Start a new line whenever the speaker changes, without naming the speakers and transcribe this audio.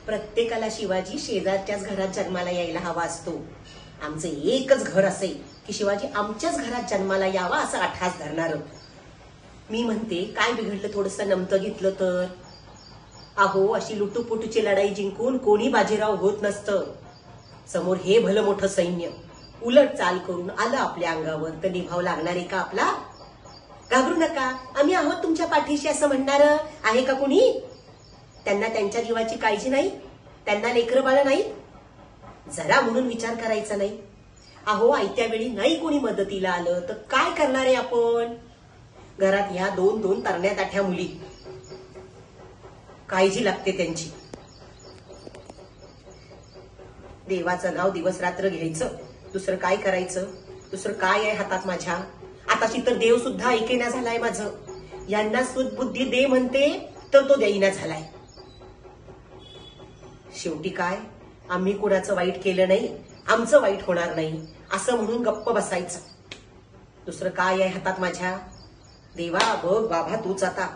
प्रत्येकाला शिवाजी शेजारच्याच घरात जन्माला यायला हवा असतो. आमचं एकच घर असेल की शिवाजी आमच्याच घरात जन्माला यावा असं अठास धरणारं. मी म्हणते काय बिघडलं थोडंसं नमतं घेतलं तर. अहो अशी लुटूपुटूची लढाई जिंकून कोणी बाजीराव होत नसतं. समोर हे भलं मोठं सैन्य उलट चाल करून आलं आपल्या अंगावर तर निभाव लागणार आहे का आपला? घाबरू नका, आम्ही आहोत तुमच्या पाठीशी असं म्हणणार आहे का कुणी? त्यांना त्यांच्या जीवाची काळजी नाही? त्यांना लेकरं बाळ नाही? जरा म्हणून विचार करायचा नाही? अहो आयत्या वेळी नाही कोणी मदतीला आलं तर काय करणार आहे आपण? घरात ह्या दोन दोन तरण्या ताठ्या मुली, काळजी लागते त्यांची. देवाचं नाव दिवस रात्र घ्यायचं, दुसरं काय करायचं? दुसरं काय आहे हातात माझ्या? आताशी तर देव सुद्धा ऐकेना झालाय माझं. यांना सुदबुद्धी दे म्हणते तर तो देईना झालाय. शेवटी काय, आम्ही कुणाचं वाईट केलं नाही, आमचं वाईट होणार नाही असं म्हणून गप्प बसायचं. दुसरं काय आहे हातात माझ्या? देवा बघ बाबा तूच आता.